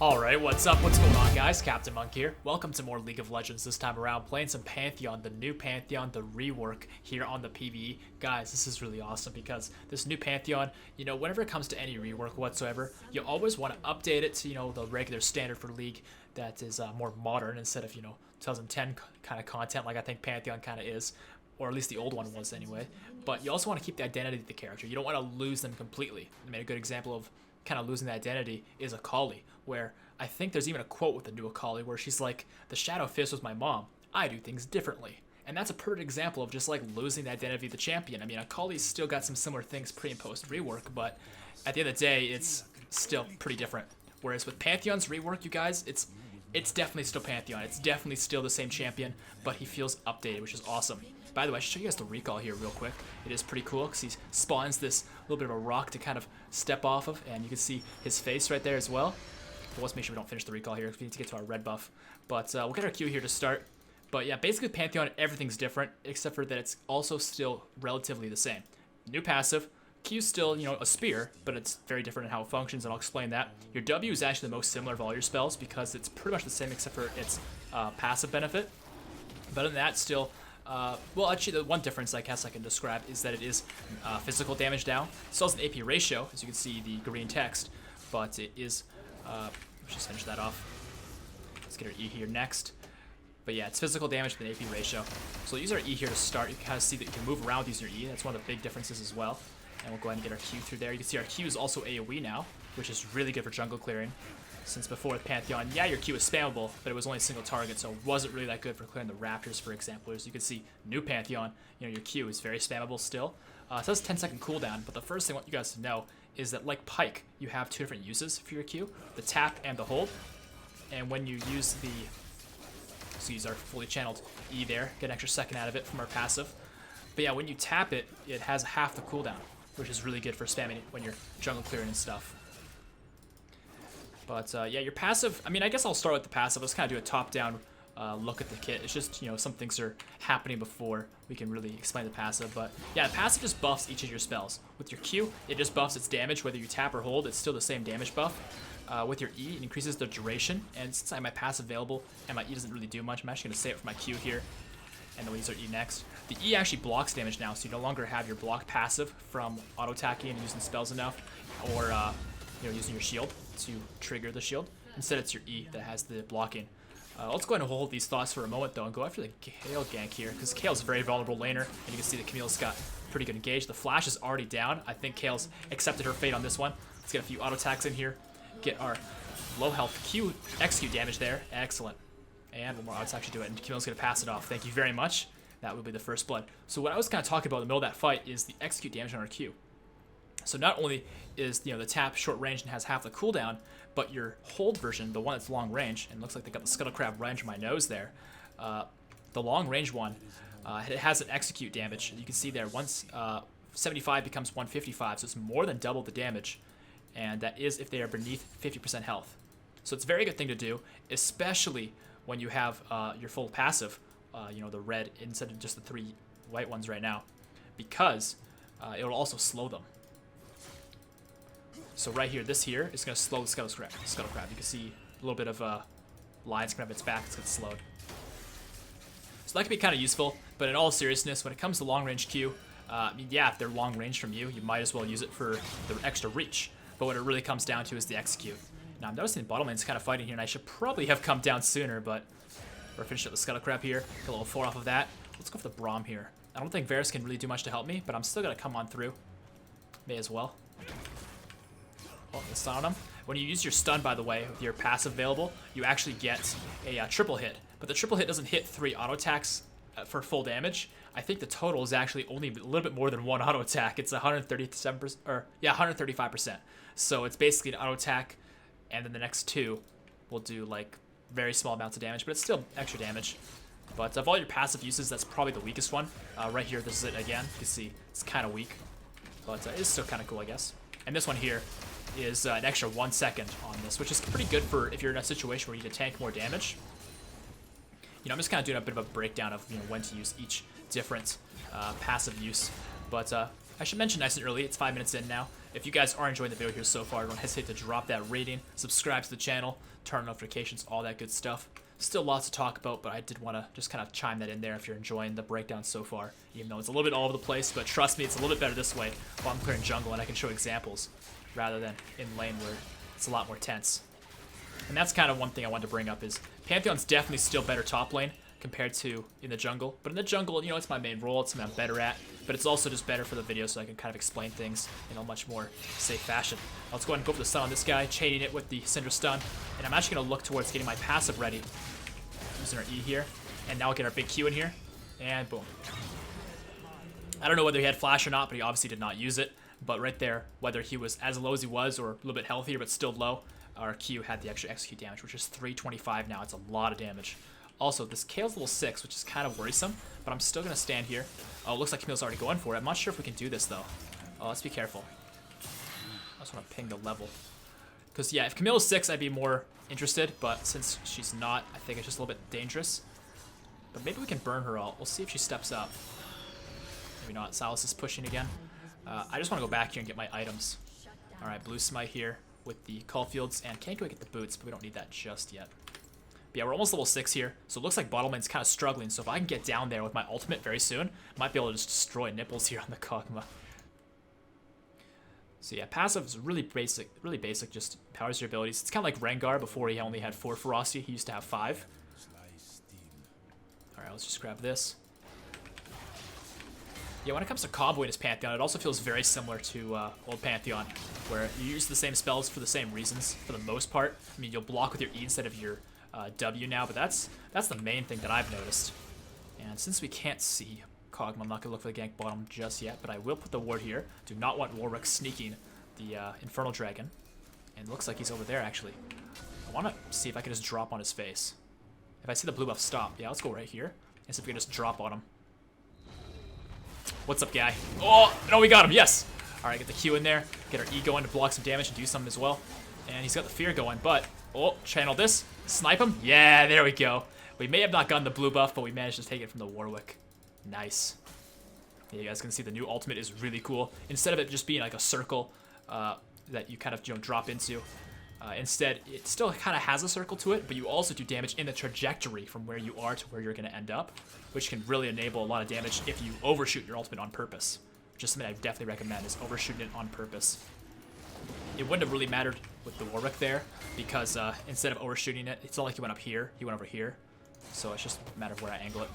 Alright, what's up? What's going on, guys? CaptainMonk here. Welcome to more League of Legends this time around, playing some Pantheon, the new Pantheon, the rework here on the PvE. Guys, this is really awesome because this new Pantheon, whenever it comes to any rework whatsoever, you always want to update it to, the regular standard for League that is more modern instead of, 2010 kind of content like I think Pantheon kind of is, or at least the old one was anyway. But you also want to keep the identity of the character. You don't want to lose them completely. I mean, a good example of kind of losing the identity is Akali, where I think there's even a quote with the new Akali where she's like, "The Shadow Fist was my mom. I do things differently." And that's a perfect example of just like losing the identity of the champion. I mean, Akali's still got some similar things pre and post rework, but at the end of the day, it's still pretty different. Whereas with Pantheon's rework, you guys, it's definitely still Pantheon. It's definitely still the same champion, but he feels updated, which is awesome. By the way, I should show you guys the recall here real quick. It is pretty cool because he spawns this little bit of a rock to kind of step off of, and you can see his face right there as well. But let's make sure we don't finish the recall here because we need to get to our red buff. But we'll get our Q here to start. But yeah, basically Pantheon, everything's different, except for that it's also still relatively the same. New passive. Q's still, a spear, but it's very different in how it functions, and I'll explain that. Your W is actually the most similar of all your spells because it's pretty much the same except for its passive benefit. But other than that, still... well, actually, the one difference I guess I can describe is that it is physical damage down. It still has an AP ratio, as you can see the green text, but it is... let's just finish that off. Let's get our E here next. But yeah, it's physical damage with an AP ratio. So we'll use our E here to start. You can kind of see that you can move around with using your E. That's one of the big differences as well. And we'll go ahead and get our Q through there. You can see our Q is also AoE now, which is really good for jungle clearing. Since before with Pantheon, yeah, your Q is spammable, but it was only a single target, so it wasn't really that good for clearing the Raptors, for example. As you can see, new Pantheon, your Q is very spammable still. So that's a 10-second cooldown, but the first thing I want you guys to know is that, like Pike, you have two different uses for your Q, the tap and the hold. And when you use the... let's use our fully channeled E there, get an extra second out of it from our passive. But yeah, when you tap it, it has half the cooldown, which is really good for spamming it when you're jungle clearing and stuff. But yeah, your passive, I mean, I guess I'll start with the passive. Let's kind of do a top-down look at the kit. It's just, some things are happening before we can really explain the passive. But yeah, the passive just buffs each of your spells. With your Q, it just buffs its damage. Whether you tap or hold, it's still the same damage buff. With your E, it increases the duration. And since I have my passive available and my E doesn't really do much, I'm actually going to save it for my Q here. And then we use our E next. The E actually blocks damage now, so you no longer have your block passive from auto-attacking and using spells enough, or using your shield to trigger the shield. Instead, it's your E that has the blocking. Let's go ahead and hold these thoughts for a moment, though, and go after the Kayle gank here, because Kale's a very vulnerable laner, and you can see that Camille's got pretty good engage. The flash is already down. I think Kale's accepted her fate on this one. Let's get a few auto-attacks in here, get our low health Q execute damage there. Excellent. And one more auto-attack should do it, and Camille's going to pass it off. Thank you very much. That will be the first blood. So what I was kind of talking about in the middle of that fight is the execute damage on our Q. So not only is the tap short range and has half the cooldown, but your hold version, the one that's long range, and looks like they got the scuttle crab right under my nose there. The long range one, it has an execute damage. You can see there once 75 becomes 155, so it's more than double the damage, and that is if they are beneath 50% health. So it's a very good thing to do, especially when you have your full passive, the red instead of just the 3 white ones right now, because it will also slow them. So right here, this here is going to slow the scuttle crab. You can see a little bit of lines coming up its back. It's going to slowed. So that can be kind of useful, but in all seriousness, when it comes to long-range Q, yeah, if they're long-range from you, you might as well use it for the extra reach. But what it really comes down to is the execute. Now, I'm noticing the bottom lane's kind of fighting here, and I should probably have come down sooner, but we're finishing up the scuttle crab here. Get a little 4 off of that. Let's go for the Braum here. I don't think Varus can really do much to help me, but I'm still going to come on through. May as well. Oh, the stun on him. When you use your stun, by the way, with your passive available, you actually get a triple hit. But the triple hit doesn't hit 3 auto attacks for full damage. I think the total is actually only a little bit more than 1 auto attack. It's 137%, or yeah, 135%. So it's basically an auto attack, and then the next 2 will do like very small amounts of damage, but it's still extra damage. But of all your passive uses, that's probably the weakest one. Right here, this is it again. You can see it's kind of weak, but it's still kind of cool, I guess. And this one here is an extra 1 second on this, which is pretty good for if you're in a situation where you need to tank more damage. I'm just kind of doing a bit of a breakdown of when to use each different passive use. But I should mention nice and early, it's 5 minutes in now. If you guys are enjoying the video here so far, don't hesitate to drop that rating, subscribe to the channel, turn on notifications, all that good stuff. Still lots to talk about, but I did want to just kind of chime that in there if you're enjoying the breakdown so far. Even though it's a little bit all over the place, but trust me, it's a little bit better this way while I'm clearing jungle and I can show examples rather than in lane where it's a lot more tense. And that's kind of one thing I wanted to bring up is Pantheon's definitely still better top lane compared to in the jungle. But in the jungle, you know, it's my main role, it's something I'm better at, but it's also just better for the video so I can kind of explain things in a much more safe fashion. Let's go ahead and go for the stun on this guy, chaining it with the Cinder stun, and I'm actually going to look towards getting my passive ready. Using our E here, and now we'll get our big Q in here, and boom. I don't know whether he had flash or not, but he obviously did not use it. But right there, whether he was as low as he was or a little bit healthier but still low, our Q had the extra execute damage, which is 325 now. It's a lot of damage. Also, this Kale's level 6, which is kind of worrisome, but I'm still going to stand here. Oh, it looks like Camille's already going for it. I'm not sure if we can do this, though. Oh, let's be careful. I just want to ping the level. Because, yeah, if Camille is 6, I'd be more interested, but since she's not, I think it's just a little bit dangerous. But maybe we can burn her ult. We'll see if she steps up. Maybe not. Silas is pushing again. I just want to go back here and get my items. Alright, blue smite here with the Caulfields, and can't go get the boots, but we don't need that just yet. But yeah, we're almost level 6 here, so it looks like bottom lane's kind of struggling, so if I can get down there with my ultimate very soon, I might be able to just destroy nipples here on the Kog'Maw. So yeah, passive is really basic, just powers your abilities. It's kind of like Rengar before he only had 4 ferocity, he used to have 5. Alright, let's just grab this. Yeah, when it comes to comboing his Pantheon, it also feels very similar to old Pantheon, where you use the same spells for the same reasons, for the most part. I mean, you'll block with your E instead of your W now, but that's the main thing that I've noticed. And since we can't see Kog'Maw, I'm not going to look for the gank bottom just yet, but I will put the ward here. Do not want Rework sneaking the Infernal Dragon. And it looks like he's over there, actually. I want to see if I can just drop on his face. If I see the blue buff stop, yeah, let's go right here. And see if we can just drop on him. What's up, guy? Oh, no, we got him, yes! Alright, get the Q in there, get our E going to block some damage and do something as well. And he's got the fear going, but, oh, channel this, snipe him. Yeah, there we go. We may have not gotten the blue buff, but we managed to take it from the Warwick. Nice. Yeah, you guys can see the new ultimate is really cool. Instead of it just being like a circle that you kind of drop into, instead it still kind of has a circle to it, but you also do damage in the trajectory from where you are to where you're going to end up, which can really enable a lot of damage if you overshoot your ultimate on purpose. Which is something I definitely recommend, is overshooting it on purpose. It wouldn't have really mattered with the Warwick there, because instead of overshooting it, it's not like he went up here, he went over here. So it's just a matter of where I angle it.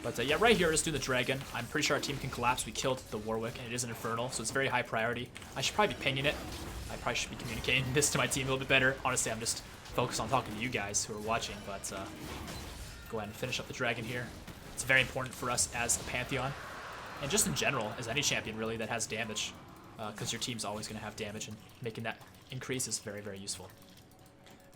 But yeah, right here, just do the dragon. I'm pretty sure our team can collapse. We killed the Warwick, and it is an Infernal, so it's very high priority. I should probably be pinging it. I probably should be communicating this to my team a little bit better. Honestly, I'm just focused on talking to you guys who are watching, but go ahead and finish up the dragon here. It's very important for us as a Pantheon, and just in general, as any champion really that has damage, because your team's always going to have damage, and making that increase is very, very useful.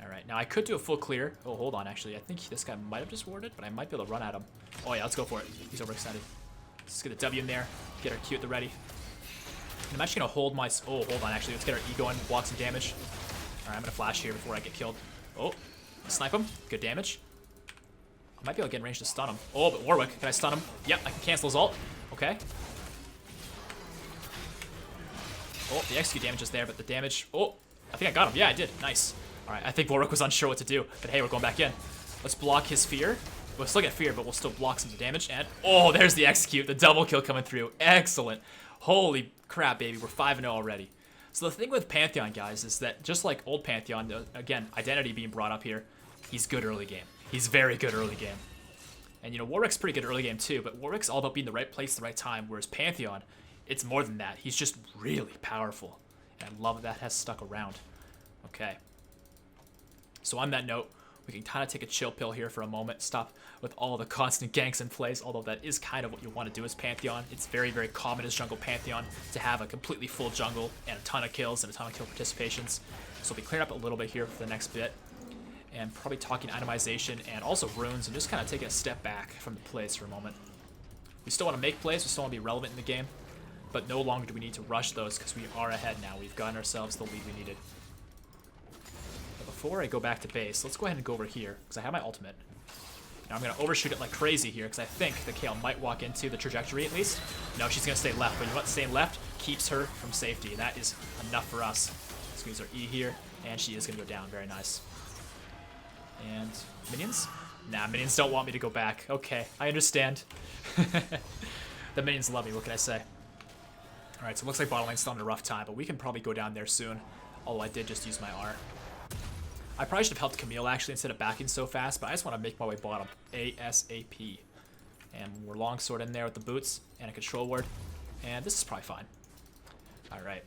Alright, now I could do a full clear. Oh, hold on, actually. I think this guy might have just warded, but I might be able to run at him. Oh yeah, let's go for it. He's overextended. Let's get a W in there, get our Q at the ready. And I'm actually going to hold my... Oh, hold on, actually. Let's get our E going, block some damage. Alright, I'm going to flash here before I get killed. Oh, snipe him. Good damage. I might be able to get in range to stun him. Oh, but Warwick, can I stun him? Yep, I can cancel his ult. Okay. Oh, the execute damage is there, but the damage... Oh, I think I got him. Yeah, I did. Nice. Alright, I think Warwick was unsure what to do, but hey, we're going back in. Let's block his fear. We'll still get fear, but we'll still block some damage, and... Oh, there's the execute. The double kill coming through. Excellent. Holy crap, baby. We're 5-0 already. So the thing with Pantheon, guys, is that just like old Pantheon, again, identity being brought up here, he's good early game. He's very good early game. And, you know, Warwick's pretty good early game, too, but Warwick's all about being in the right place at the right time, whereas Pantheon, it's more than that. He's just really powerful. And I love that has stuck around. Okay. So on that note, we can kind of take a chill pill here for a moment, stop with all the constant ganks in place, although that is kind of what you want to do as Pantheon. It's very, very common as jungle Pantheon to have a completely full jungle and a ton of kills and a ton of kill participations. So we'll be clearing up a little bit here for the next bit, and probably talking itemization and also runes, and just kind of taking a step back from the plays for a moment. We still want to make plays, we still want to be relevant in the game, but no longer do we need to rush those because we are ahead now. We've gotten ourselves the lead we needed. Before I go back to base, let's go ahead and go over here, because I have my ultimate. Now I'm going to overshoot it like crazy here because I think the Kale might walk into the trajectory at least. No, she's going to stay left, but you know what? Staying left keeps her from safety. That is enough for us. Squeeze our E here, and she is going to go down. Very nice. And minions? Nah, minions don't want me to go back. Okay, I understand. The minions love me, what can I say? Alright, so it looks like bottom lane's still in a rough time, but we can probably go down there soon. Although I did just use my R. I probably should have helped Camille actually instead of backing so fast, but I just want to make my way bottom ASAP. And we're longsword in there with the boots and a control ward. And this is probably fine. Alright.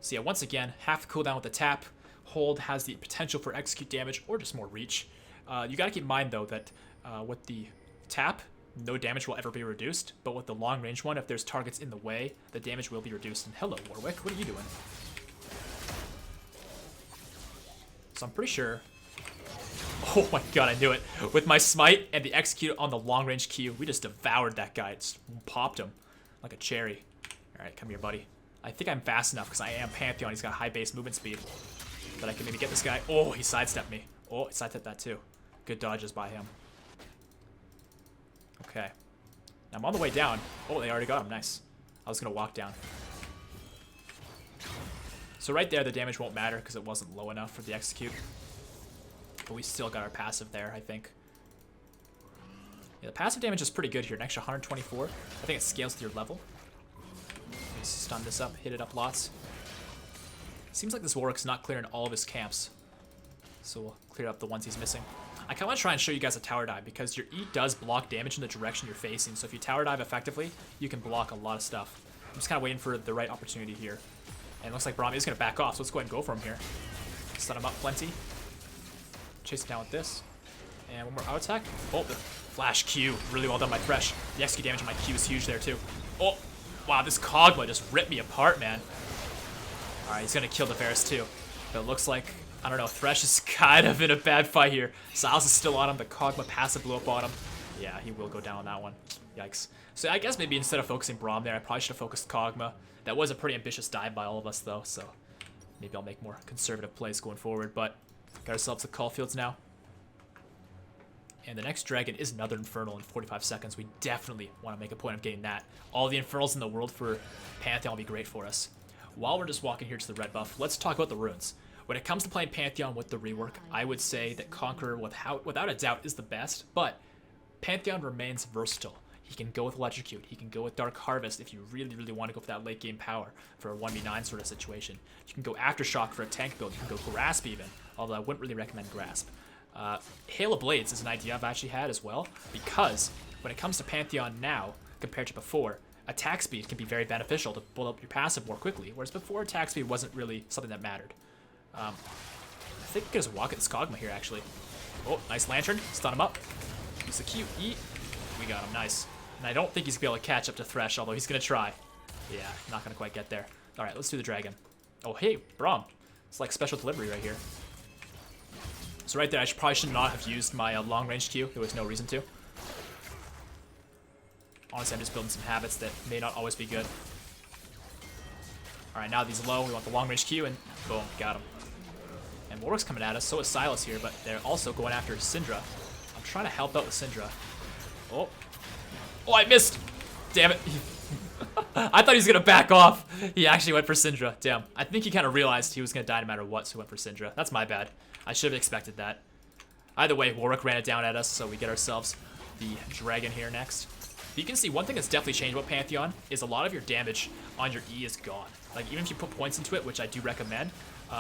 So yeah, once again, half the cooldown with the tap. Hold has the potential for execute damage or just more reach. You gotta keep in mind though that with the tap, no damage will ever be reduced, but with the long range one, if there's targets in the way, the damage will be reduced. And hello, Warwick, what are you doing? So I'm pretty sure... Oh my god, I knew it. With my smite and the execute on the long range Q, we just devoured that guy. Just popped him like a cherry. Alright, come here, buddy. I think I'm fast enough because I am Pantheon. He's got high base movement speed. But I can maybe get this guy. Oh, he sidestepped me. Oh, he sidestepped that too. Good dodges by him. Okay. Now I'm on the way down. Oh, they already got him. Nice. I was going to walk down. So right there, the damage won't matter because it wasn't low enough for the execute. But we still got our passive there, I think. Yeah, the passive damage is pretty good here. An extra 124. I think it scales to your level. Stun this up, hit it up lots. Seems like this Warwick's not clearing all of his camps. So we'll clear up the ones he's missing. I kind of want to try and show you guys a tower dive because your E does block damage in the direction you're facing. So if you tower dive effectively, you can block a lot of stuff. I'm just kind of waiting for the right opportunity here. And it looks like Brahmi is going to back off, so let's go ahead and go for him here. Stun him up plenty. Chase him down with this. And one more auto attack. Oh, the flash Q. Really well done by Thresh. The execute damage on my Q is huge there too. Oh, wow, this Kog'Maw just ripped me apart, man. Alright, he's going to kill the Varus too. But it looks like, I don't know, Thresh is kind of in a bad fight here. Silas is still on him. The Kog'Maw passive blew up on him. Yeah, he will go down on that one. Yikes. So I guess maybe instead of focusing Braum there, I probably should have focused Kog'Maw. That was a pretty ambitious dive by all of us, though, so maybe I'll make more conservative plays going forward. But got ourselves the Caulfields now. And the next dragon is another Infernal in 45 seconds. We definitely want to make a point of getting that. All the Infernals in the world for Pantheon will be great for us. While we're just walking here to the red buff, let's talk about the runes. When it comes to playing Pantheon with the rework, I would say that Conqueror without a doubt is the best, but Pantheon remains versatile. He can go with Electrocute, he can go with Dark Harvest if you really, really want to go for that late game power for a 1v9 sort of situation. You can go Aftershock for a tank build, you can go Grasp even, although I wouldn't really recommend Grasp. Hail of Blades is an idea I've actually had as well, because when it comes to Pantheon now, compared to before, attack speed can be very beneficial to build up your passive more quickly, whereas before attack speed wasn't really something that mattered. I think we can just walk at this Kog'Maw here, actually. Oh, nice Lantern. Stun him up. Use the Q, E. We got him, nice. And I don't think he's going to be able to catch up to Thresh, although he's going to try. Yeah, not going to quite get there. All right, let's do the dragon. Oh, hey, Braum. It's like special delivery right here. So right there, I probably should not have used my long-range Q. There was no reason to. Honestly, I'm just building some habits that may not always be good. All right, now these low. We want the long-range Q, and boom, got him. And Warwick's coming at us. So is Silas here, but they're also going after Syndra. I'm trying to help out with Syndra. Oh. Oh, I missed. Damn it. I thought he was going to back off. He actually went for Syndra. Damn. I think he kind of realized he was going to die no matter what, so he went for Syndra. That's my bad. I should have expected that. Either way, Warwick ran it down at us, so we get ourselves the dragon here next. But you can see one thing that's definitely changed about Pantheon is a lot of your damage on your E is gone. Like, even if you put points into it, which I do recommend,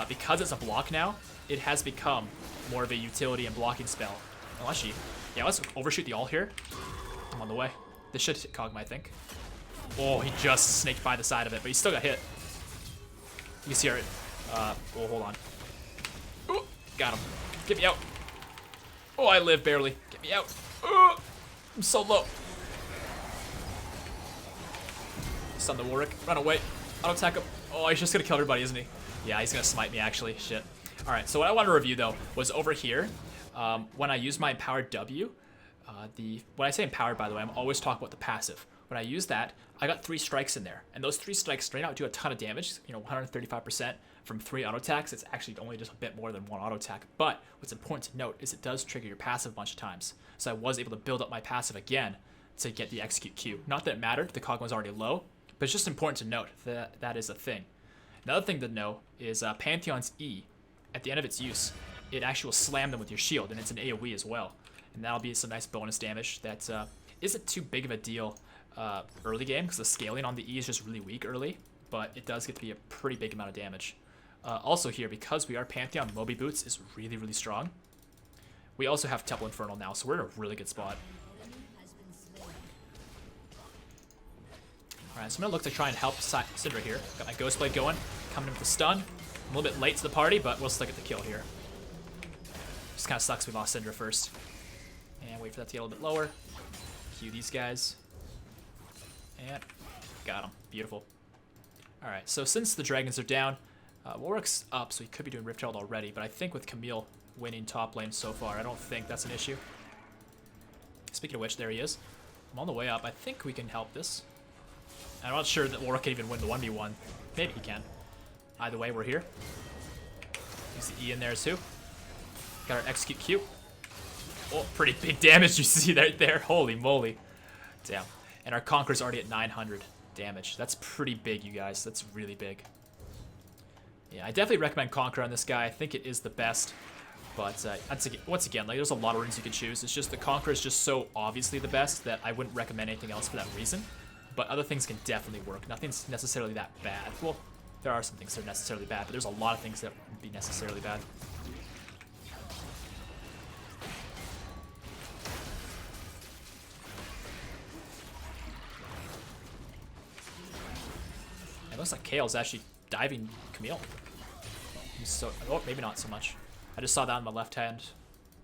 because it's a block now, it has become more of a utility and blocking spell. Unless you... Yeah, let's overshoot the all here. I'm on the way. This should hit Kog'Maw, I think. Oh, he just snaked by the side of it, but he still got hit. You can see it. Oh, hold on. Ooh, got him. Get me out. Oh, I live barely. Get me out. Ooh, I'm so low. Stun the Warwick. Run away. Auto attack him. Oh, he's just gonna kill everybody, isn't he? Yeah, he's gonna smite me, actually. Shit. Alright, so what I wanted to review, though, was over here. When I use my empowered W, when I say empowered, by the way, I'm always talking about the passive. When I use that, I got 3 strikes in there. And those 3 strikes straight out do a ton of damage, you know, 135%. from 3 auto attacks, it's actually only just a bit more than 1 auto attack. But what's important to note is it does trigger your passive a bunch of times. So I was able to build up my passive again to get the execute Q. Not that it mattered, the Kog'Maw was already low, but it's just important to note that that is a thing. Another thing to know is Pantheon's E, at the end of its use, it actually will slam them with your shield, and it's an AoE as well. And that'll be some nice bonus damage that isn't too big of a deal early game, because the scaling on the E is just really weak early, but it does get to be a pretty big amount of damage. Also here, because we are Pantheon, Moby Boots is really, really strong. We also have Temple Infernal now, so we're in a really good spot. Alright, so I'm going to look to try and help Syndra here. Got my Ghost Blade going, coming in with the stun. A little bit late to the party, but we'll still get the kill here. Just kind of sucks we lost Syndra first. And wait for that to get a little bit lower. Q these guys. And got him. Beautiful. Alright, so since the dragons are down, Warwick's up, so he could be doing Rift Herald already, but I think with Camille winning top lane so far, I don't think that's an issue. Speaking of which, there he is. I'm on the way up. I think we can help this. I'm not sure that Warwick can even win the 1v1. Maybe he can. Either way, we're here. Use the E in there too. Got our execute Q. Oh, pretty big damage you see right there. Holy moly. Damn. And our Conqueror's already at 900 damage. That's pretty big, you guys. That's really big. Yeah, I definitely recommend Conqueror on this guy. I think it is the best. But once again, like, there's a lot of runes you can choose. It's just the Conqueror is just so obviously the best that I wouldn't recommend anything else for that reason. But other things can definitely work. Nothing's necessarily that bad. Well, there are some things that are necessarily bad, but there's a lot of things that wouldn't be necessarily bad. It looks like Kale's actually diving Camille. He's so, oh, maybe not so much. I just saw that on the left hand,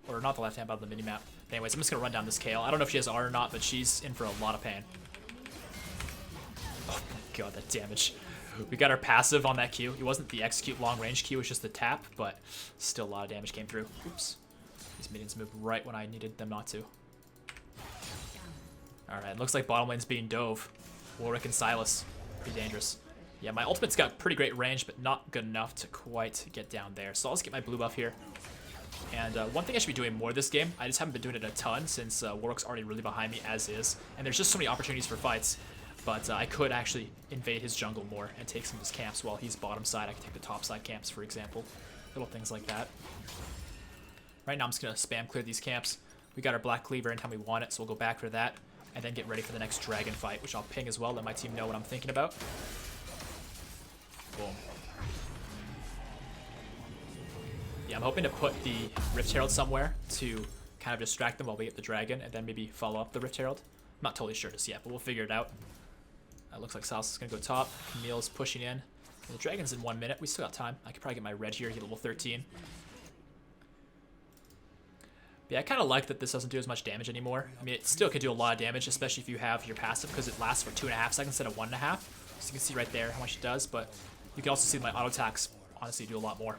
or not the left hand, but on the minimap. But anyways, I'm just gonna run down this Kale. I don't know if she has R or not, but she's in for a lot of pain. Oh my god, that damage. We got our passive on that Q. It wasn't the execute long range Q, it was just the tap, but still a lot of damage came through. Oops. These minions moved right when I needed them not to. Alright, looks like bottom lane's being dove. Warwick and Silas. Pretty dangerous. Yeah, my ultimate's got pretty great range, but not good enough to quite get down there. So I'll just get my blue buff here. And one thing I should be doing more this game, I just haven't been doing it a ton since Warwick's already really behind me as is. And there's just so many opportunities for fights. But I could actually invade his jungle more and take some of his camps while he's bottom side. I could take the top side camps, for example. Little things like that. Right now I'm just going to spam clear these camps. We got our Black Cleaver anytime we want it, so we'll go back for that. And then get ready for the next dragon fight, which I'll ping as well, let my team know what I'm thinking about. Boom. Yeah, I'm hoping to put the Rift Herald somewhere to kind of distract them while we get the dragon, and then maybe follow up the Rift Herald. I'm not totally sure just yet, but we'll figure it out. Looks like Silas is going to go top. Camille's pushing in. And the dragon's in 1 minute. We still got time. I could probably get my red here, get level 13. But yeah, I kind of like that this doesn't do as much damage anymore. I mean, it still could do a lot of damage, especially if you have your passive, because it lasts for 2.5 seconds instead of 1.5. So you can see right there how much it does, but you can also see my auto attacks honestly do a lot more.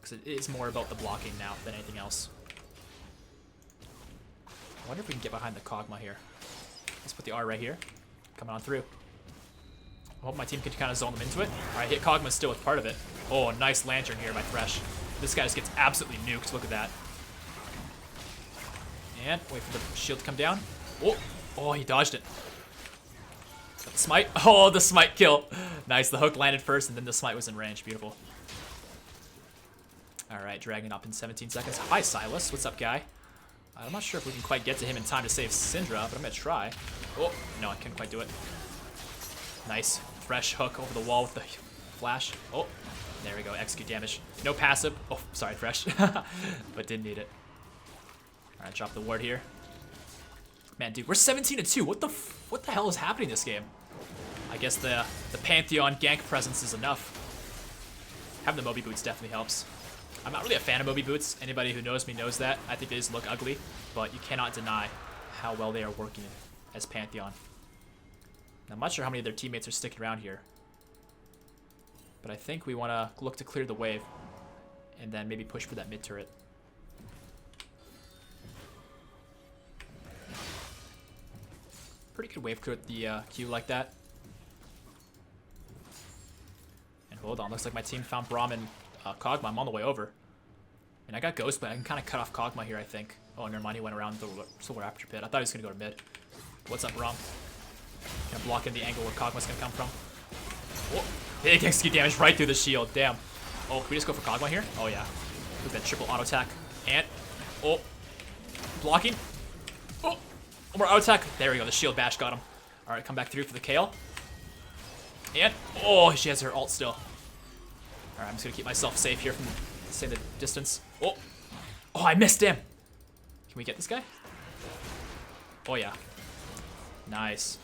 Because it is more about the blocking now than anything else. I wonder if we can get behind the Kog'Maw here. Let's put the R right here. Coming on through. I hope my team can kind of zone them into it. Alright, hit Kog'Maw still with part of it. Oh, nice lantern here by Thresh. This guy just gets absolutely nuked. Look at that. And wait for the shield to come down. Oh, he dodged it. The smite. Oh, the smite kill. Nice. The hook landed first, and then the smite was in range. Beautiful. Alright, dragging up in 17 seconds. Hi, Silas. What's up, guy? I'm not sure if we can quite get to him in time to save Syndra, but I'm going to try. Oh, no, I couldn't quite do it. Nice. Fresh hook over the wall with the flash. Oh, there we go. Execute damage. No passive. Oh, sorry, Fresh. But didn't need it. Alright, drop the ward here. Man, dude, we're 17-2. What the hell is happening this game? I guess the Pantheon gank presence is enough. Having the Moby Boots definitely helps. I'm not really a fan of Moby Boots. Anybody who knows me knows that. I think they just look ugly, but you cannot deny how well they are working as Pantheon. I'm not sure how many of their teammates are sticking around here, but I think we want to look to clear the wave and then maybe push for that mid turret. Pretty good wave clear with the Q like that. And Hold on, looks like my team found Braum and Kog'Maw. I'm on the way over. And I got Ghost, but I can kind of cut off Kog'Maw here, I think. Oh, never mind, he went around the Solar Aperture Pit. I thought he was going to go to mid. What's up, Braum? Gonna block in the angle where Kog'Maw's going to come from. Oh, big execute damage right through the shield. Damn. Oh, can we just go for Kog'Maw here? Oh, yeah. With that triple auto attack. And, oh, blocking. Oh, one more auto attack. There we go, the shield bash got him. All right, come back through for the Kale. And, oh, she has her ult still. All right, I'm just going to keep myself safe here from the distance. Oh, oh, I missed him. Can we get this guy? Oh, yeah. Nice.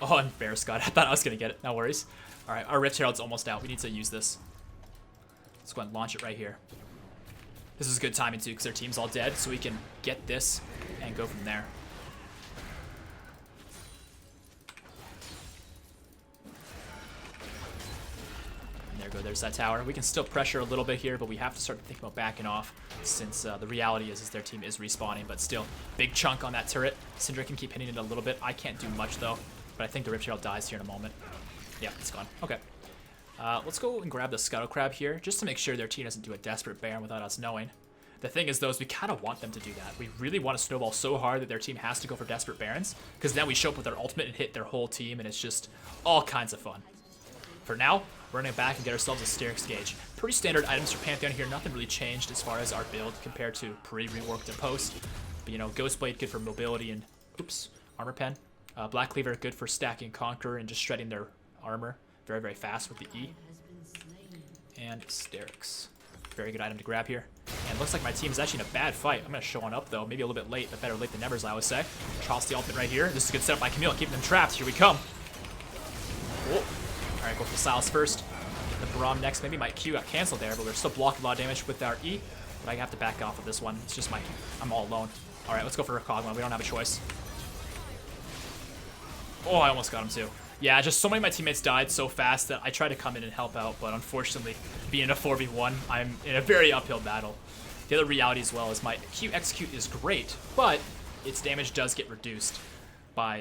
Oh, and Bear Scott. I thought I was going to get it. No worries. All right, our Rift Herald's almost out. We need to use this. Let's go ahead and launch it right here. This is good timing, too, because their team's all dead, so we can get this and go from there. And there we go. There's that tower. We can still pressure a little bit here, but we have to start thinking about backing off since the reality is their team is respawning, but still, big chunk on that turret. Syndra can keep hitting it a little bit. I can't do much, though, but I think the Rift Herald dies here in a moment. Yeah, it's gone. Okay. Let's go and grab the Scuttle Crab here, just to make sure their team doesn't do a Desperate Baron without us knowing. The thing is, though, is we kind of want them to do that. We really want to snowball so hard that their team has to go for Desperate Barons, because then we show up with our ultimate and hit their whole team, and it's just all kinds of fun. For now, we're running back and get ourselves a Styx Gauge. Pretty standard items for Pantheon here. Nothing really changed as far as our build compared to pre-reworked and post. But, you know, Ghostblade good for mobility and, oops, Armor Pen. Black Cleaver good for stacking Conqueror and just shredding their armor very, very fast with the E. And Styx. Very good item to grab here. And looks like my team is actually in a bad fight. I'm going to show one up, though. Maybe a little bit late, but better late than never, as I always say. Charles the ultimate right here. This is a good setup by Camille, keeping them trapped. Here we come. Oh. All right, go for the Silas first. The Braum next. Maybe my Q got canceled there, but we're still blocking a lot of damage with our E. But I have to back off of this one. It's just I'm all alone. All right, let's go for a Kog'Maw. We don't have a choice. Oh, I almost got him, too. Yeah, just so many of my teammates died so fast that I tried to come in and help out, but unfortunately, being in a 4v1, I'm in a very uphill battle. The other reality as well is my Q execute is great, but its damage does get reduced by,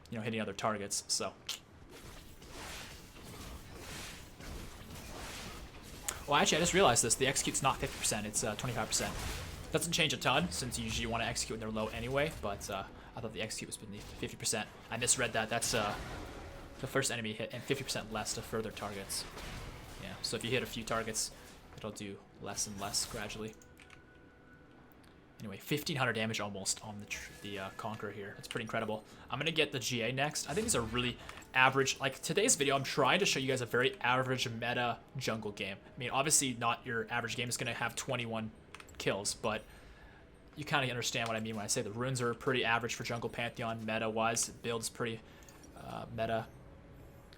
you know, hitting other targets, so. Well, actually, I just realized this. The execute's not 50%, it's 25%. Doesn't change a ton, since you usually want to execute when they're low anyway, but I thought the execute was beneath 50%. I misread that. That's the first enemy hit and 50% less to further targets. Yeah, so if you hit a few targets, it'll do less and less gradually. Anyway, 1,500 damage almost on the Conqueror here. That's pretty incredible. I'm going to get the GA next. I think these are really average. Like, today's video, I'm trying to show you guys a very average meta jungle game. I mean, obviously not your average game is going to have 21 kills, but you kind of understand what I mean when I say the runes are pretty average for jungle Pantheon meta-wise. Build's pretty meta.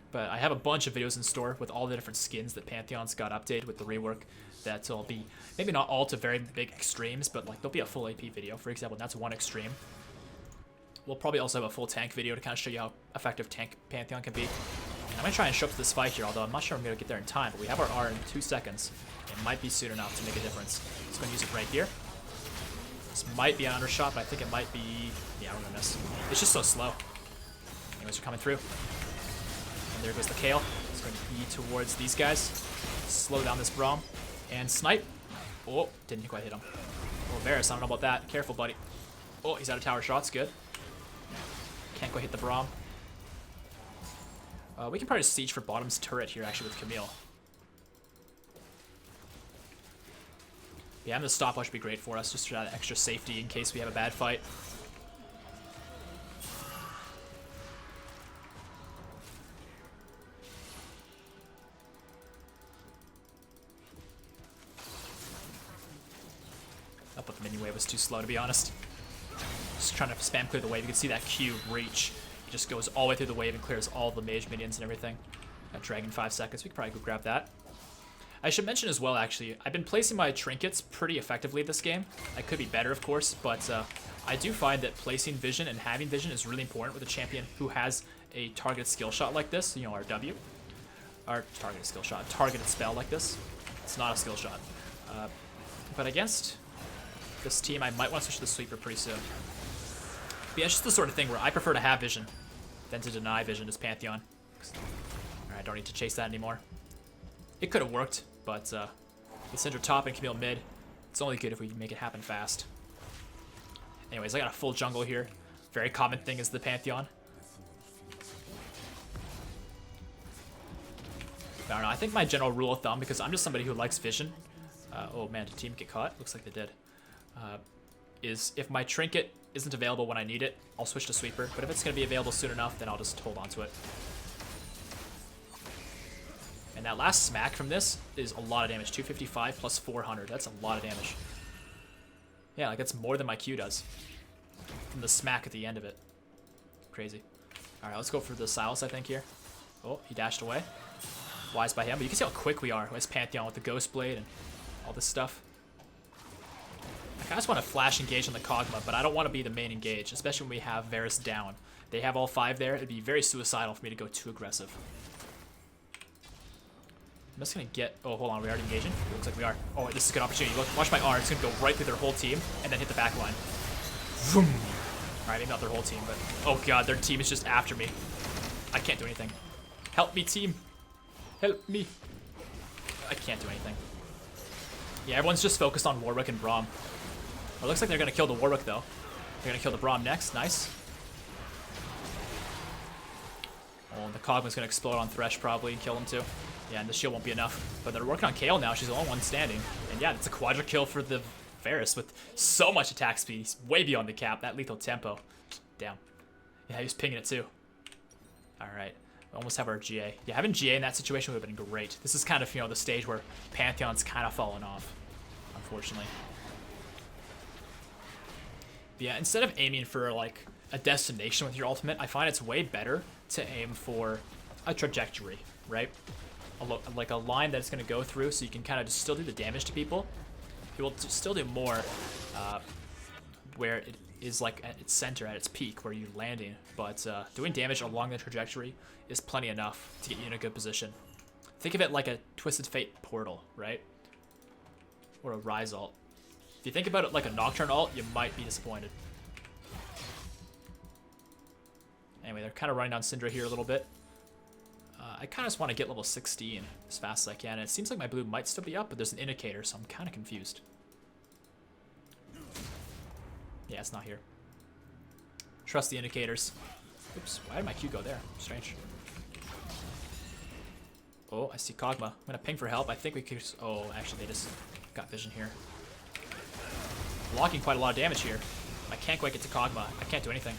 But I have a bunch of videos in store with all the different skins that Pantheon's got updated with the rework. That'll be maybe not all to very big extremes, but like there'll be a full AP video, for example. And that's one extreme. We'll probably also have a full tank video to kind of show you how effective tank Pantheon can be. And I'm gonna try and show up to this fight here, although I'm not sure I'm gonna get there in time. But we have our R in 2 seconds. It might be soon enough to make a difference. Just gonna use it right here. This might be an undershot, but I think it might be. Yeah, we're gonna miss. It's just so slow. Anyways, we're coming through. And there goes the Kale. It's going to be towards these guys. Slow down this Braum. And snipe. Oh, didn't quite hit him. Oh, Varus, I don't know about that. Careful, buddy. Oh, he's out of tower shots. Good. Can't quite hit the Braum. We can probably just siege for bottom's turret here, actually, with Camille. Yeah, having the stopwatch would be great for us, just for that extra safety in case we have a bad fight. But the mini wave was too slow, to be honest. Just trying to spam clear the wave. You can see that Q reach. It just goes all the way through the wave and clears all the mage minions and everything. Got Dragon 5 seconds. We could probably go grab that. I should mention as well, actually, I've been placing my trinkets pretty effectively this game. I could be better, of course, but I do find that placing vision and having vision is really important with a champion who has a targeted skill shot like this. You know, our W. Our targeted skill shot. Targeted spell like this. It's not a skill shot. But against this team, I might want to switch to the sweeper pretty soon. But yeah, it's just the sort of thing where I prefer to have vision than to deny vision as Pantheon. Alright, I don't need to chase that anymore. It could have worked, but with Syndra top and Camille mid, it's only good if we make it happen fast. Anyways, I got a full jungle here. Very common thing is the Pantheon. I don't know, I think my general rule of thumb, because I'm just somebody who likes vision. Oh man, did the team get caught? Looks like they did. Is if my trinket isn't available when I need it, I'll switch to sweeper. But if it's going to be available soon enough, then I'll just hold on to it. And that last smack from this is a lot of damage. 255 plus 400. That's a lot of damage. Yeah, like that's more than my Q does. From the smack at the end of it. Crazy. Alright, let's go for the Silas, I think, here. Oh, he dashed away. Wise by him. But you can see how quick we are as Pantheon with the Ghost Blade and all this stuff. I just want to flash engage on the Kog'Maw, but I don't want to be the main engage, especially when we have Varus down. They have all 5 there. It'd be very suicidal for me to go too aggressive. I'm just going to get... Oh, hold on. Are we already engaging? It looks like we are. Oh, this is a good opportunity. Look, watch my R. It's going to go right through their whole team and then hit the back line. Vroom. Alright, maybe not their whole team, but... Oh, God. Their team is just after me. I can't do anything. Help me, team. Help me. I can't do anything. Yeah, everyone's just focused on Warwick and Braum. It looks like they're going to kill the Warwick, though. They're going to kill the Braum next. Nice. Oh, and the Kog'Maw's going to explode on Thresh, probably, and kill him, too. Yeah, and the shield won't be enough. But they're working on Kayle now. She's the only one standing. And yeah, it's a quadra kill for the Varus with so much attack speed. He's way beyond the cap. That lethal tempo. Damn. Yeah, he was pinging it, too. Alright. We almost have our GA. Yeah, having GA in that situation would have been great. This is kind of, you know, the stage where Pantheon's kind of fallen off, unfortunately. But yeah, instead of aiming for, like, a destination with your ultimate, I find it's way better to aim for a trajectory, right? Like a line that it's going to go through so you can kind of just still do the damage to people. You will still do more where it is like at its center, at its peak, where you're landing. But doing damage along the trajectory is plenty enough to get you in a good position. Think of it like a Twisted Fate portal, right? Or a Rise ult. If you think about it like a Nocturne ult, you might be disappointed. Anyway, they're kind of running down Syndra here a little bit. I kind of just want to get level 16 as fast as I can. And it seems like my blue might still be up, but there's an indicator, so I'm kind of confused. Yeah, it's not here. Trust the indicators. Oops, why did my Q go there? Strange. Oh, I see Kog'Maw. I'm going to ping for help. I think we could... Oh, actually, they just got vision here. Blocking quite a lot of damage here. I can't quite get to Kog'Maw. I can't do anything.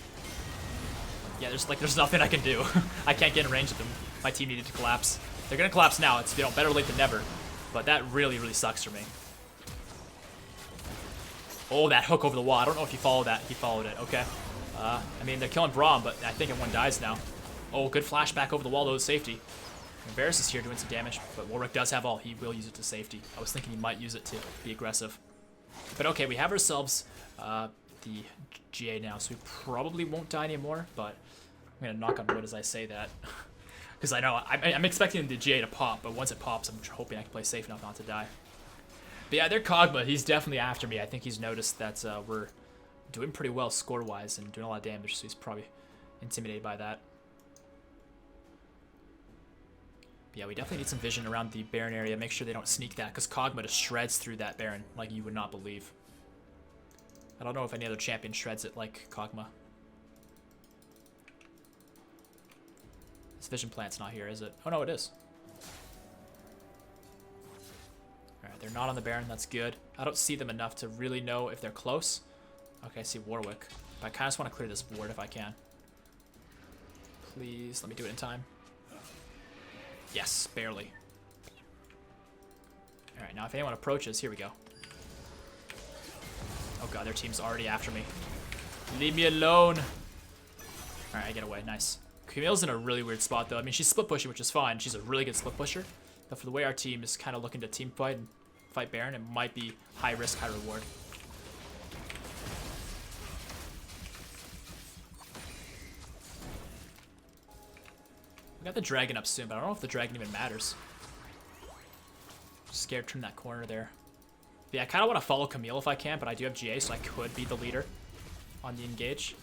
Yeah, there's nothing I can do. I can't get in range of them. My team needed to collapse. They're gonna collapse now. It's, you know, better late than never. But that really, really sucks for me. Oh, that hook over the wall. I don't know if you followed that. He followed it. Okay. I mean, they're killing Braum, but I think everyone dies now. Oh, good flashback over the wall, though, to safety. And Varus is here doing some damage, but Warwick does have all. He will use it to safety. I was thinking he might use it to be aggressive. But okay, we have ourselves the GA now, so we probably won't die anymore, but I'm going to knock on wood as I say that. Because I know, I'm expecting the GA to pop, but once it pops, I'm hoping I can play safe enough not to die. But yeah, their Kog'Maw, he's definitely after me. I think he's noticed that we're doing pretty well score-wise and doing a lot of damage, so he's probably intimidated by that. But yeah, we definitely need some vision around the Baron area. Make sure they don't sneak that, because Kog'Maw just shreds through that Baron like you would not believe. I don't know if any other champion shreds it like Kog'Maw. This vision plant's not here, is it? Oh no, it is. Alright, they're not on the Baron, that's good. I don't see them enough to really know if they're close. Okay, I see Warwick. But I kind of just want to clear this ward if I can. Please, let me do it in time. Yes, barely. Alright, now if anyone approaches, here we go. Oh god, their team's already after me. Leave me alone! Alright, I get away, nice. Camille's in a really weird spot, though. I mean, she's split pushing, which is fine. She's a really good split pusher. But for the way our team is kind of looking to team fight and fight Baron, it might be high risk, high reward. We got the dragon up soon, but I don't know if the dragon even matters. Scared to turn that corner there. But yeah, I kind of want to follow Camille if I can, but I do have GA, so I could be the leader on the engage.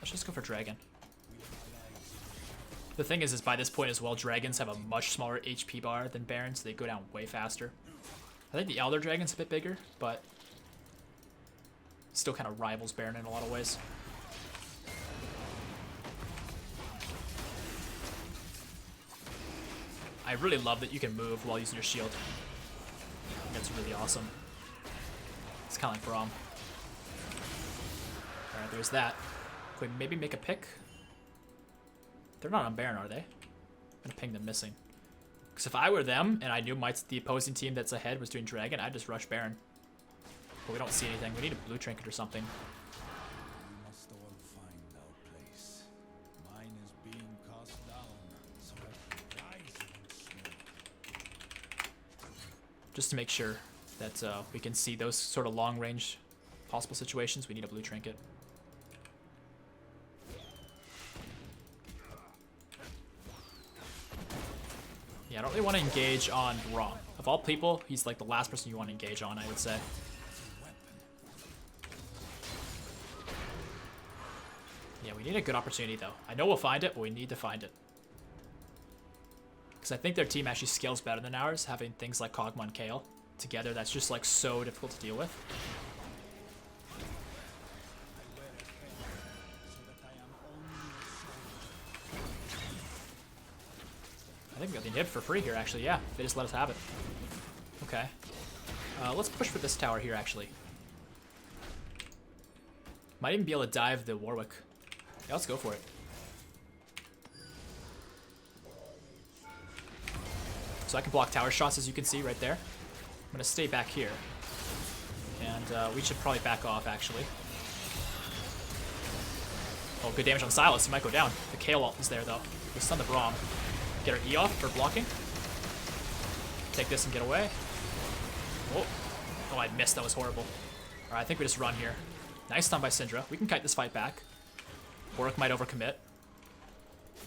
Let's just go for dragon. The thing is by this point as well, dragons have a much smaller HP bar than barons. They go down way faster. I think the elder dragon's a bit bigger, but still kind of rivals baron in a lot of ways. I really love that you can move while using your shield. That's really awesome. It's kind of like Braum. Alright, there's that. Could we maybe make a pick? They're not on Baron, are they? I'm gonna ping them missing. Because if I were them, and I knew the opposing team that's ahead was doing Dragon, I'd just rush Baron. But we don't see anything. We need a blue trinket or something. We must all find our place. Mine is being cast down, so it dies in smoke. Just to make sure that we can see those sort of long-range possible situations, we need a blue trinket. Yeah, I don't really want to engage on Braum. Of all people, he's like the last person you want to engage on, I would say. Yeah, we need a good opportunity though. I know we'll find it, but we need to find it. Because I think their team actually scales better than ours, having things like Kog'Maw and Kayle together. That's just like so difficult to deal with. I think we got the inhib for free here, actually. Yeah, they just let us have it. Okay. Let's push for this tower here, actually. Might even be able to dive the Warwick. Yeah, let's go for it. So I can block tower shots, as you can see right there. I'm going to stay back here. And we should probably back off, actually. Oh, good damage on Silas. He might go down. The Kayle ult is there, though. We stun the Braum. Get our E off for blocking. Take this and get away. Oh, oh, I missed. That was horrible. All right, I think we just run here. Nice stun by Syndra. We can kite this fight back. Warwick might overcommit.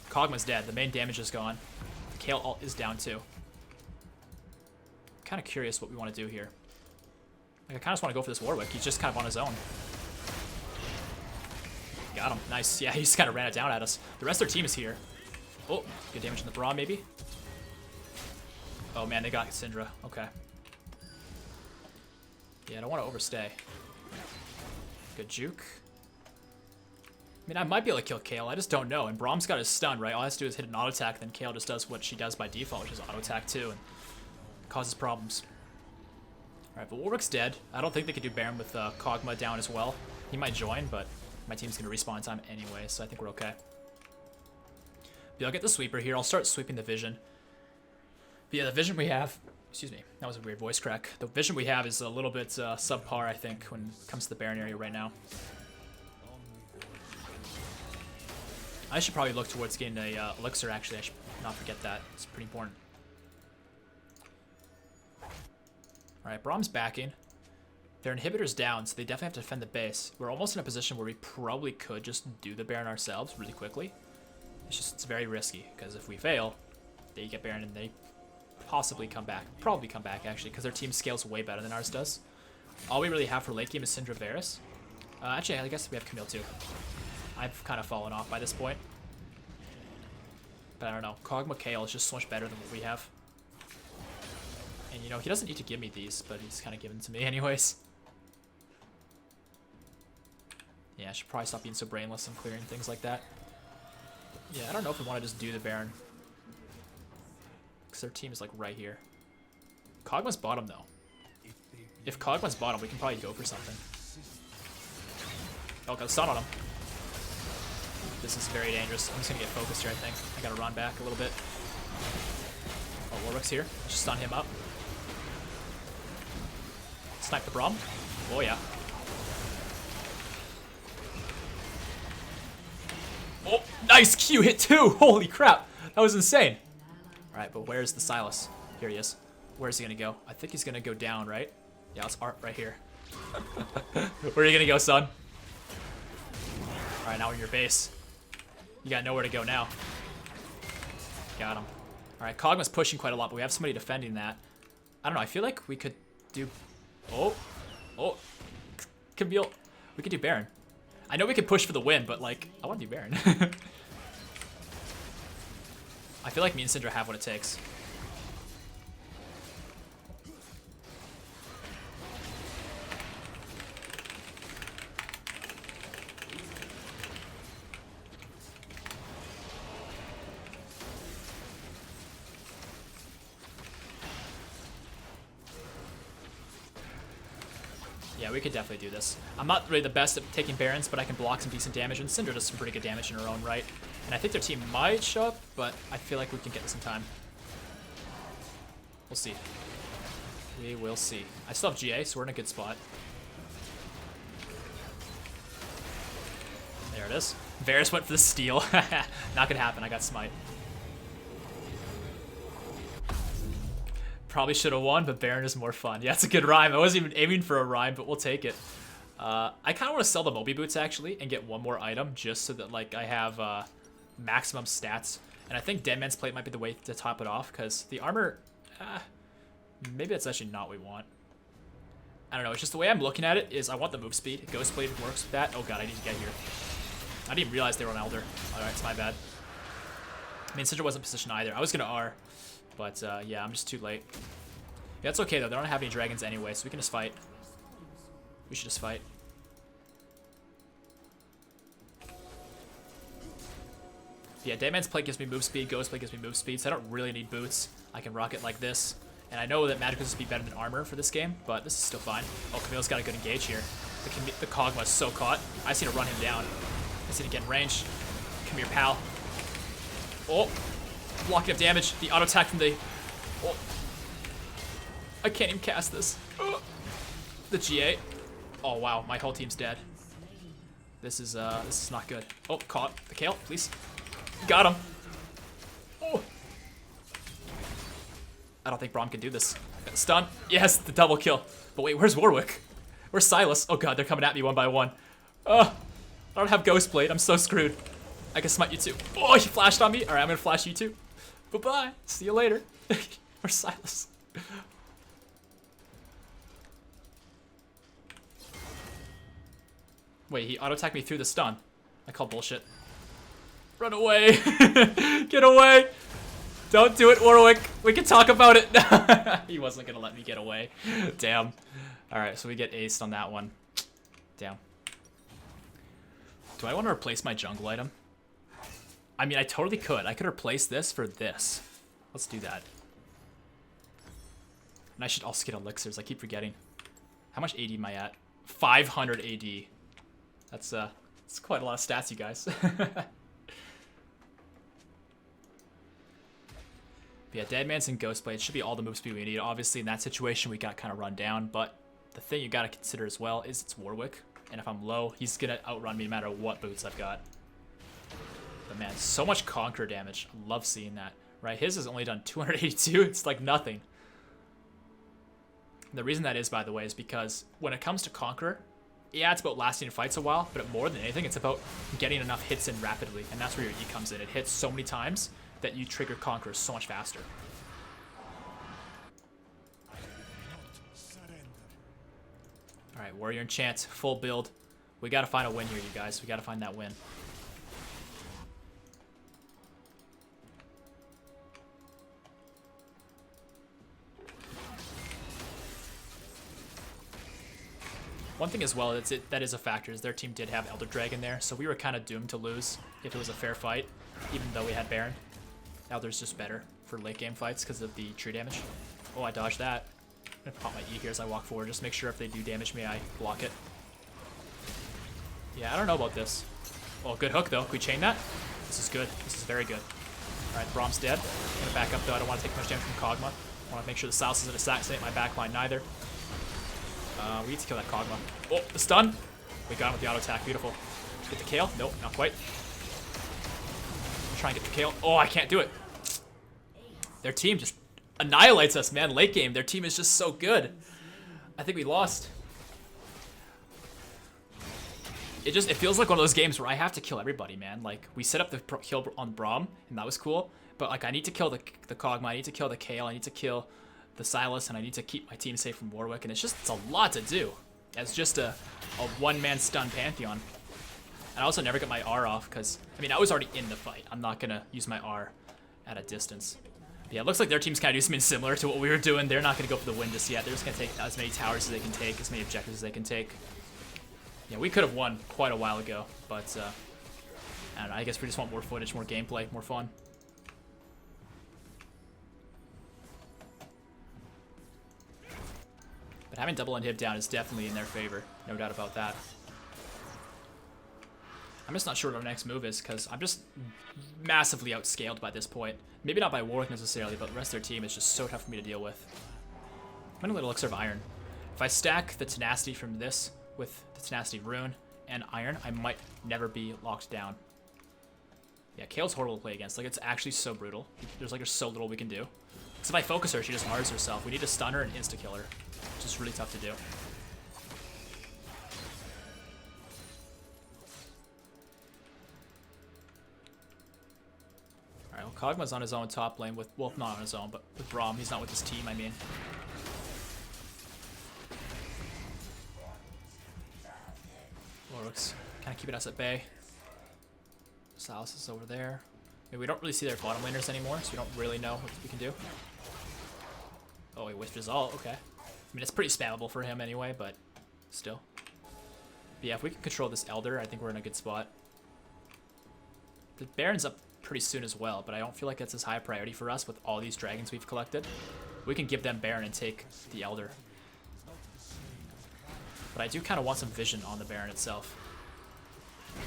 Kog'Maw's dead. The main damage is gone. The Kayle ult is down too. I'm kind of curious what we want to do here. Like, I kind of just want to go for this Warwick. He's just kind of on his own. Got him. Nice. Yeah, he just kind of ran it down at us. The rest of their team is here. Oh, good damage in the Braum, maybe? Oh man, they got Syndra. Okay. Yeah, I don't want to overstay. Good juke. I mean, I might be able to kill Kayle. I just don't know. And Braum's got his stun, right? All I have to do is hit an auto attack, then Kayle just does what she does by default, which is auto attack too, and causes problems. Alright, but Warwick's dead. I don't think they could do Baron with Kog'Maw down as well. He might join, but my team's going to respawn in time anyway, so I think we're okay. But I'll get the sweeper here. I'll start sweeping the vision. But yeah, the vision we have... Excuse me. That was a weird voice crack. The vision we have is a little bit subpar, I think, when it comes to the Baron area right now. I should probably look towards getting a elixir, actually. I should not forget that. It's pretty important. Alright, Braum's backing. Their inhibitor's down, so they definitely have to defend the base. We're almost in a position where we probably could just do the Baron ourselves really quickly. It's just, it's very risky, because if we fail, they get Baron and they possibly come back. Probably come back, actually, because their team scales way better than ours does. All we really have for late game is Syndra Varus. Actually, I guess we have Camille too. I've kind of fallen off by this point. But I don't know. Kog'Maw Kayle is just so much better than what we have. And, you know, he doesn't need to give me these, but he's kind of given to me anyways. Yeah, I should probably stop being so brainless and clearing things like that. Yeah, I don't know if we want to just do the Baron. Because their team is, like, right here. Kog'Maw's bottom, though. If Kog'Maw's bottom, we can probably go for something. Oh, got a stun on him. This is very dangerous. I'm just going to get focused here, I think. I got to run back a little bit. Oh, Warwick's here. Just stun him up. Snipe the Braum. Oh, yeah. Oh, nice Q hit too! Holy crap! That was insane. Alright, but where's the Silas? Here he is. Where's he gonna go? I think he's gonna go down, right? Yeah, it's Art right here. Where are you gonna go, son? Alright, now we're in your base. You got nowhere to go now. Got him. Alright, Kog'Maw's pushing quite a lot, but we have somebody defending that. I don't know, I feel like we could do... Oh! Oh! Camille. We could do Baron. I know we could push for the win, but, like, I want to do Baron. I feel like me and Syndra have what it takes. Yeah, we could definitely do this. I'm not really the best at taking Barons, but I can block some decent damage, and Syndra does some pretty good damage in her own right. And I think their team might show up, but I feel like we can get this in time. We'll see. We will see. I still have GA, so we're in a good spot. There it is. Varus went for the steal. Not gonna happen, I got smite. Probably should have won, but Baron is more fun. Yeah, it's a good rhyme. I wasn't even aiming for a rhyme, but we'll take it. I kind of want to sell the Moby Boots, actually, and get one more item, just so that, like, I have maximum stats. And I think Dead Man's Plate might be the way to top it off, because the armor, maybe that's actually not what we want. I don't know, it's just the way I'm looking at it is I want the move speed. Ghost Blade works with that. Oh god, I need to get here. I didn't even realize they were on Elder. Alright, it's my bad. I mean, Syndra wasn't positioned either. I was going to R. But, yeah, I'm just too late. Yeah, it's okay, though. They don't have any dragons anyway, so we can just fight. We should just fight. Yeah, Dayman's Plate gives me move speed, Ghost Plate gives me move speed, so I don't really need boots. I can rock it like this. And I know that magic will just be better than armor for this game, but this is still fine. Oh, Camille's got a good engage here. The Kog'Maw's so caught. I just need to run him down. I just need to get in range. Come here, pal. Oh! Blocking up damage. The auto attack from the... Oh. I can't even cast this. Oh. The GA. Oh, wow. My whole team's dead. This is not good. Oh, caught. The Kale, please. Got him. Oh. I don't think Braum can do this. Stun. Yes, the double kill. But wait, where's Warwick? Where's Silas? Oh, God, they're coming at me one by one. I don't have Ghost Blade. I'm so screwed. I can smite you too. Oh, he flashed on me. All right, I'm going to flash you too. Bye-bye. See you later. Where's Silas? Wait, he auto-attacked me through the stun. I call bullshit. Run away. Get away. Don't do it, Warwick. We can talk about it. He wasn't going to let me get away. Damn. All right, so we get aced on that one. Damn. Do I want to replace my jungle item? I mean, I totally could. I could replace this for this. Let's do that. And I should also get elixirs. I keep forgetting. How much AD am I at? 500 AD. That's quite a lot of stats, you guys. But yeah, Deadman's and Ghostblade should be all the move speed we need. Obviously, in that situation, we got kind of run down. But the thing you got to consider as well is it's Warwick. And if I'm low, he's going to outrun me no matter what boots I've got. But man, so much Conqueror damage. I love seeing that. Right, his has only done 282. It's like nothing. The reason that is, by the way, is because when it comes to Conqueror, yeah, it's about lasting in fights a while, but more than anything, it's about getting enough hits in rapidly. And that's where your E comes in. It hits so many times that you trigger Conqueror so much faster. Alright, Warrior Enchant, full build. We gotta find a win here, you guys. We gotta find that win. One thing as well that is a factor is their team did have Elder Dragon there, so we were kind of doomed to lose if it was a fair fight, even though we had Baron. Elder's just better for late game fights because of the tree damage. Oh, I dodged that. I'm gonna pop my E here as I walk forward, just make sure if they do damage me, I block it. Yeah, I don't know about this. Oh, good hook though. Can we chain that? This is good. This is very good. Alright, Braum's dead. I'm gonna back up though. I don't want to take much damage from Kog'Maw. I want to make sure the Silas doesn't assassinate my backline neither. We need to kill that Kog'Maw. Oh, the stun! We got him with the auto attack. Beautiful. Get the Kale? Nope, not quite. Try and get the Kale. Oh, I can't do it. Their team just annihilates us, man. Late game, their team is just so good. I think we lost. It feels like one of those games where I have to kill everybody, man. Like, we set up the kill on Braum, and that was cool. But, like, I need to kill the Kog'Maw, I need to kill the Kale, I need to kill the Silas, and I need to keep my team safe from Warwick, and it's a lot to do. It's just a one-man stun Pantheon. And I also never got my R off, because, I mean, I was already in the fight. I'm not going to use my R. at a distance. Yeah, it looks like their team's kind of doing something similar to what we were doing. They're not going to go for the win just yet. They're just going to take as many towers as they can take, as many objectives as they can take. Yeah, we could have won quite a while ago, but I don't know, I guess we just want more footage, more gameplay, more fun. But having double inhib down is definitely in their favor, no doubt about that. I'm just not sure what our next move is, because I'm just massively outscaled by this point. Maybe not by Warwick necessarily, but the rest of their team is just so tough for me to deal with. I'm gonna let Elixir of Iron. If I stack the Tenacity from this with the Tenacity Rune and Iron, I might never be locked down. Yeah, Kale's horrible to play against. Like, it's actually so brutal. There's so little we can do. Because if I focus her, she just Rs herself. We need to stun her and insta-kill her, which is really tough to do. Alright, well, Kog'Maw's on his own top lane with, well, not on his own, but with Braum. He's not with his team, I mean. Warwick's kind of keeping us at bay. Silas is over there. I mean, we don't really see their bottom laners anymore, so we don't really know what we can do. Oh, he whiffed his ult, okay. I mean, it's pretty spammable for him anyway, but still. But yeah, if we can control this Elder, I think we're in a good spot. The Baron's up pretty soon as well, but I don't feel like that's as high a priority for us with all these dragons we've collected. We can give them Baron and take the Elder. But I do kind of want some vision on the Baron itself. I'm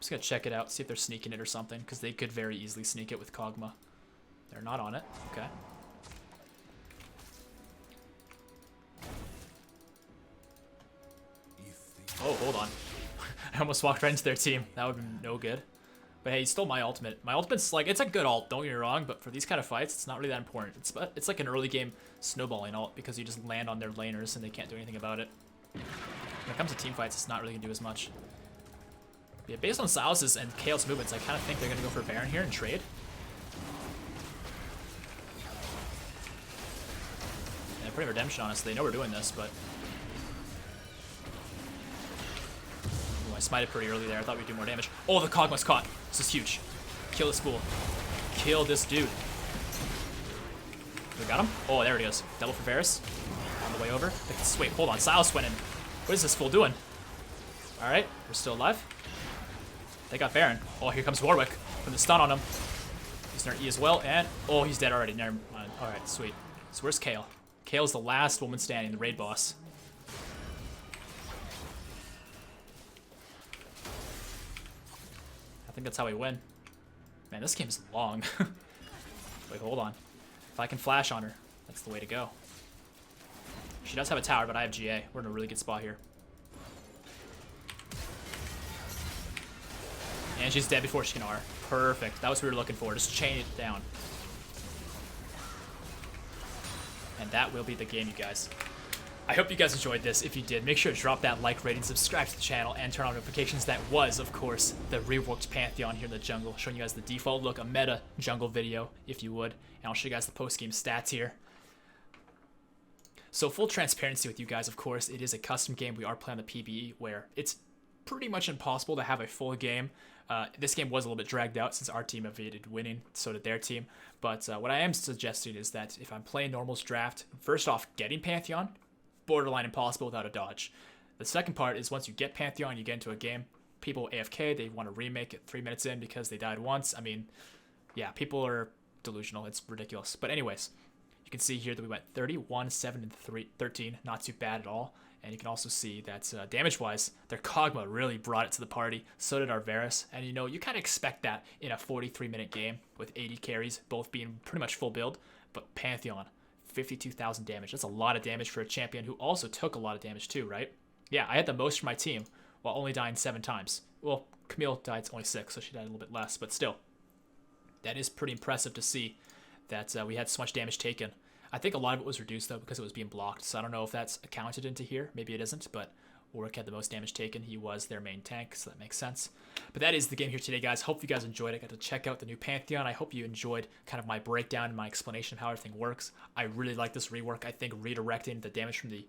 just gonna check it out, see if they're sneaking it or something, because they could very easily sneak it with Kog'Maw. They're not on it. Okay. Oh, hold on. I almost walked right into their team. That would be no good. But hey, he stole my ultimate. My ultimate's like, it's a good ult, don't get me wrong, but for these kind of fights, it's not really that important. It's like an early game snowballing ult, because you just land on their laners and they can't do anything about it. When it comes to team fights, it's not really gonna do as much. Yeah, based on Silas's and Kale's movements, I kind of think they're going to go for Baron here and trade. And they're putting Redemption on us. They know we're doing this, but... Ooh, I smited pretty early there. I thought we'd do more damage. Oh, the Kog'Maw's caught. This is huge. Kill this fool. Kill this dude. We got him? Oh, there it is. Double for Varus. On the way over. Wait, hold on. Silas went in. What is this fool doing? Alright, we're still alive. They got Baron. Oh, here comes Warwick. Putting the stun on him. Using our E as well, and... Oh, he's dead already. Never mind. Alright, sweet. So where's Kale? Kale's the last woman standing, the raid boss. I think that's how we win. Man, this game's long. Wait, hold on. If I can flash on her, that's the way to go. She does have a tower, but I have GA. We're in a really good spot here. And she's dead before she can R. Perfect. That was what we were looking for. Just chain it down. And that will be the game, you guys. I hope you guys enjoyed this. If you did, make sure to drop that like rating, subscribe to the channel, and turn on notifications. That was, of course, the Reworked Pantheon here in the jungle, showing you guys the default look, a meta jungle video, if you would. And I'll show you guys the post-game stats here. So full transparency with you guys, of course, it is a custom game. We are playing the PvE, where it's pretty much impossible to have a full game. This game was a little bit dragged out since our team evaded winning, so did their team. But what I am suggesting is that if I'm playing Normal's draft, first off, getting Pantheon, borderline impossible without a dodge. The second part is once you get Pantheon, you get into a game, people AFK, they want to remake it 3 minutes in because they died once. I mean, yeah, people are delusional. It's ridiculous. But anyways, you can see here that we went 31, 7, and 13. Not too bad at all. And you can also see that damage-wise, their Kog'Maw really brought it to the party. So did our Varus. And you know, you kind of expect that in a 43-minute game with 80 carries, both being pretty much full build. But Pantheon, 52,000 damage. That's a lot of damage for a champion who also took a lot of damage too, right? Yeah, I had the most for my team while only dying 7 times. Well, Camille died only 6, so she died a little bit less. But still, that is pretty impressive to see that we had so much damage taken. I think a lot of it was reduced, though, because it was being blocked. So I don't know if that's accounted into here. Maybe it isn't, but Warwick had the most damage taken. He was their main tank, so that makes sense. But that is the game here today, guys. Hope you guys enjoyed it. Got to check out the new Pantheon. I hope you enjoyed kind of my breakdown and my explanation of how everything works. I really like this rework. I think redirecting the damage from the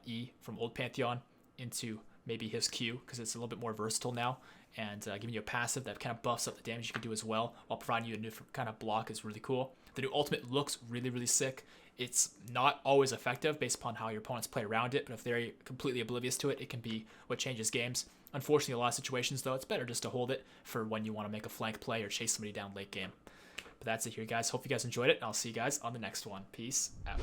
E from old Pantheon into maybe his Q, because it's a little bit more versatile now, and giving you a passive that kind of buffs up the damage you can do as well, while providing you a new kind of block is really cool. The new ultimate looks really, really sick. It's not always effective based upon how your opponents play around it, but if they're completely oblivious to it, it can be what changes games. Unfortunately, in a lot of situations, though, it's better just to hold it for when you want to make a flank play or chase somebody down late game. But that's it here, guys. Hope you guys enjoyed it, and I'll see you guys on the next one. Peace out.